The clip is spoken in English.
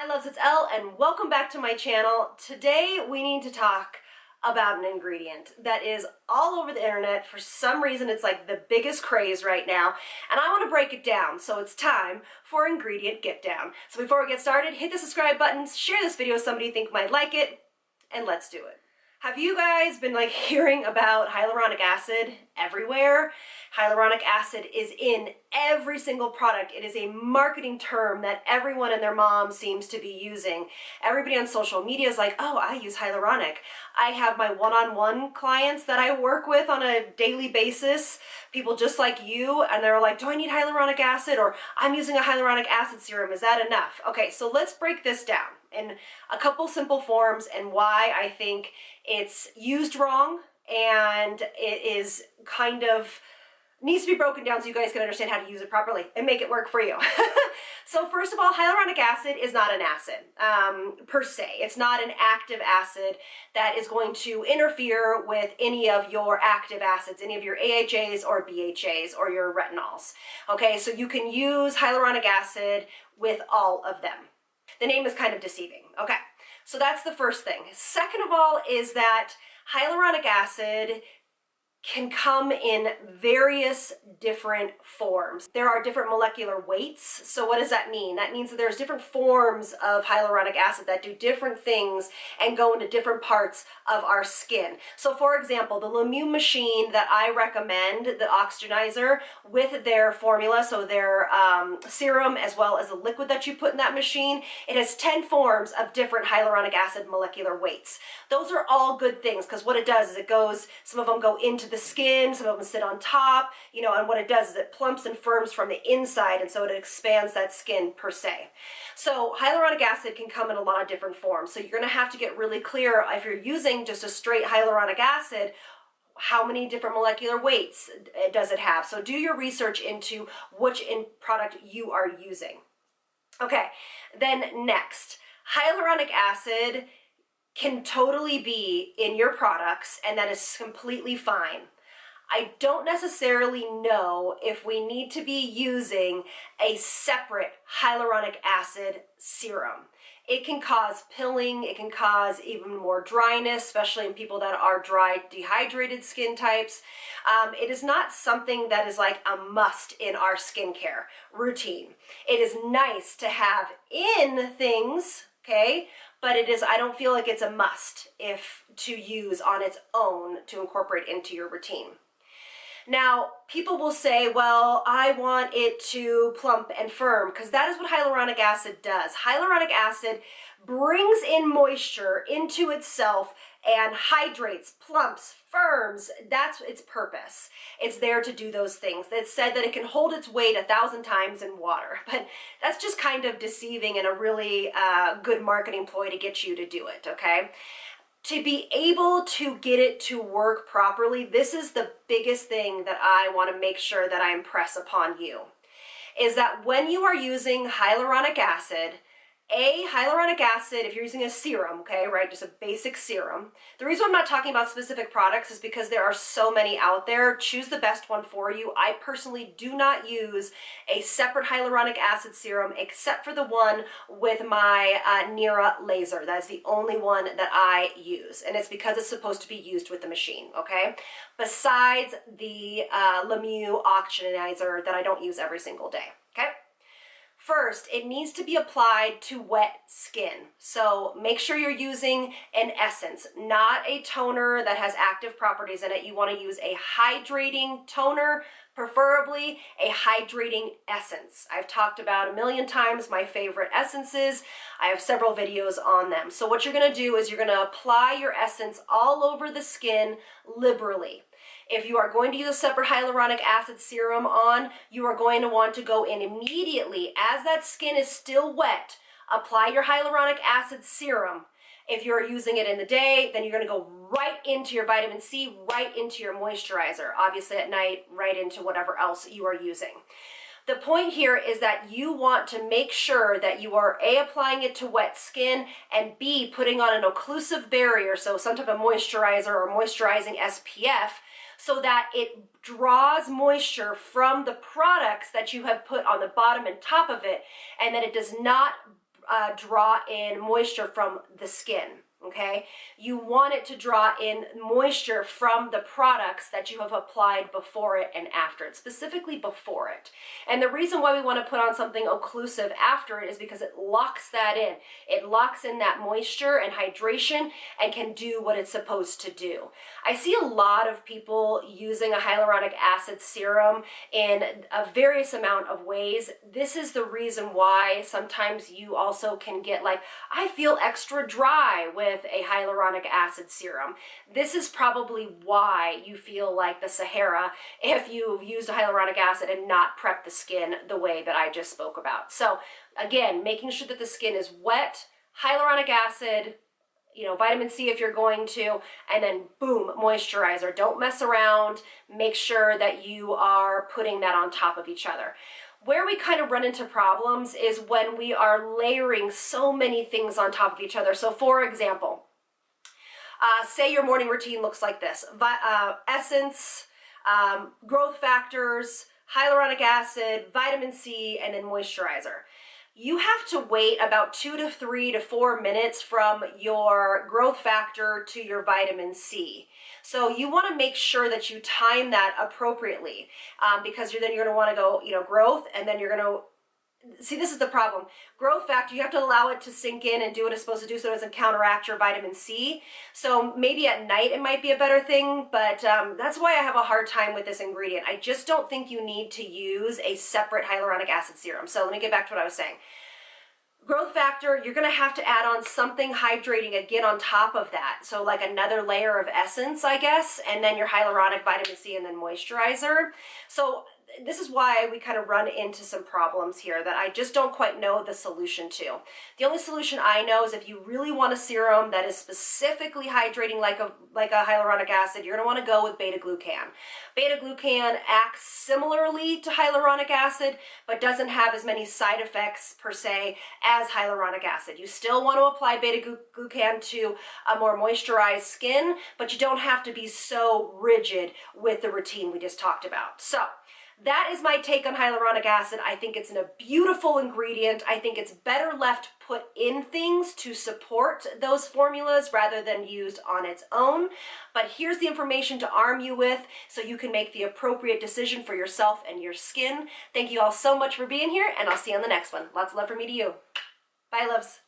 Hi loves, it's Elle and welcome back to my channel. Today we need to talk about an ingredient that is all over the internet. For some reason it's like the biggest craze right now and I want to break it down, so it's time for Ingredient Get Down. So before we get started, hit the subscribe button, share this video with somebody you think might like it, and let's do it. Have you guys been like hearing about hyaluronic acid everywhere? Hyaluronic acid is in every single product. It is a marketing term that everyone and their mom seems to be using. Everybody on social media is like, oh, I use hyaluronic. I have my one-on-one clients that I work with on a daily basis, people just like you, and they're like, do I need hyaluronic acid? Or I'm using a hyaluronic acid serum. Is that enough? Okay, so let's break this down in a couple simple forms and why I think it's used wrong and it is kind of needs to be broken down so you guys can understand how to use it properly and make it work for you. So first of all, hyaluronic acid is not an acid per se. It's not an active acid that is going to interfere with any of your active acids, any of your AHAs or BHAs or your retinols. Okay, so you can use hyaluronic acid with all of them. The name is kind of deceiving. Okay, so that's the first thing. Second of all is that hyaluronic acid can come in various different forms. There are different molecular weights. So what does that mean? That means that there's different forms of hyaluronic acid that do different things and go into different parts of our skin. So for example, the Leary machine that I recommend, the oxygenizer, with their formula, so their serum as well as the liquid that you put in that machine, it has 10 forms of different hyaluronic acid molecular weights. Those are all good things because what it does is it goes, some of them go into the skin, some of them sit on top, you know, and what it does is it plumps and firms from the inside, and so it expands that skin per se. So hyaluronic acid can come in a lot of different forms. So you're going to have to get really clear if you're using just a straight hyaluronic acid, how many different molecular weights does it have? So do your research into which product you are using. Okay, then next, hyaluronic acid can totally be in your products, and that is completely fine. I don't necessarily know if we need to be using a separate hyaluronic acid serum. It can cause pilling, it can cause even more dryness, especially in people that are dry, dehydrated skin types. It is not something that is like a must in our skincare routine. It is nice to have in things, okay? But it is, I don't feel like it's a must to use on its own to incorporate into your routine. Now, people will say, well, I want it to plump and firm, because that is what hyaluronic acid does. Hyaluronic acid brings in moisture into itself and hydrates, plumps, firms. That's its purpose. It's there to do those things. It's said that it can hold its weight 1,000 times in water, but that's just kind of deceiving and a really good marketing ploy to get you to do it, okay? To be able to get it to work properly, this is the biggest thing that I want to make sure that I impress upon you, is that when you are using hyaluronic acid, hyaluronic acid, if you're using a serum, okay, right, just a basic serum. The reason I'm not talking about specific products is because there are so many out there. Choose the best one for you. I personally do not use a separate hyaluronic acid serum except for the one with my Nira laser. That is the only one that I use, and it's because it's supposed to be used with the machine, okay? Besides the Leary oxygenizer that I don't use every single day, okay? First, it needs to be applied to wet skin. So make sure you're using an essence, not a toner that has active properties in it. You want to use a hydrating toner, preferably a hydrating essence. I've talked about a million times my favorite essences. I have several videos on them. So what you're going to do is you're going to apply your essence all over the skin liberally. If you are going to use a separate hyaluronic acid serum on, you are going to want to go in immediately as that skin is still wet. Apply your hyaluronic acid serum. If you're using it in the day, then you're going to go right into your vitamin C, right into your moisturizer. Obviously at night, right into whatever else you are using. The point here is that you want to make sure that you are A, applying it to wet skin, and B, putting on an occlusive barrier, so some type of moisturizer or moisturizing SPF, so that it draws moisture from the products that you have put on the bottom and top of it, and that it does not draw in moisture from the skin. Okay, you want it to draw in moisture from the products that you have applied before it and after it, specifically before it. And the reason why we want to put on something occlusive after it is because it locks that in. It locks in that moisture and hydration and can do what it's supposed to do. I see a lot of people using a hyaluronic acid serum in a various amount of ways. This is the reason why sometimes you also can get like, I feel extra dry with a hyaluronic acid serum. This is probably why you feel like the Sahara if you've used a hyaluronic acid and not prepped the skin the way that I just spoke about. So again, making sure that the skin is wet, hyaluronic acid, vitamin C if you're going to, and then boom, moisturizer. Don't mess around. Make sure that you are putting that on top of each other. Where we kind of run into problems is when we are layering so many things on top of each other. So for example, say your morning routine looks like this. Essence, growth factors, hyaluronic acid, vitamin C, and then moisturizer. You have to wait about 2 to 3 to 4 minutes from your growth factor to your vitamin C. So you want to make sure that you time that appropriately because then you're going to want to go, growth, and then you're going to see, this is the problem. Growth factor, you have to allow it to sink in and do what it's supposed to do so it doesn't counteract your vitamin C. So maybe at night it might be a better thing, but that's why I have a hard time with this ingredient. I just don't think you need to use a separate hyaluronic acid serum. So let me get back to what I was saying. Growth factor, you're going to have to add on something hydrating again on top of that. So like another layer of essence, I guess, and then your hyaluronic, vitamin C, and then moisturizer. So this is why we kind of run into some problems here that I just don't quite know the solution to. The only solution I know is if you really want a serum that is specifically hydrating like a hyaluronic acid, you're going to want to go with beta-glucan. Beta-glucan acts similarly to hyaluronic acid, but doesn't have as many side effects per se as hyaluronic acid. You still want to apply beta-glucan to a more moisturized skin, but you don't have to be so rigid with the routine we just talked about. So that is my take on hyaluronic acid. I think it's a beautiful ingredient. I think it's better left put in things to support those formulas rather than used on its own. But here's the information to arm you with so you can make the appropriate decision for yourself and your skin. Thank you all so much for being here, and I'll see you on the next one. Lots of love from me to you. Bye, loves.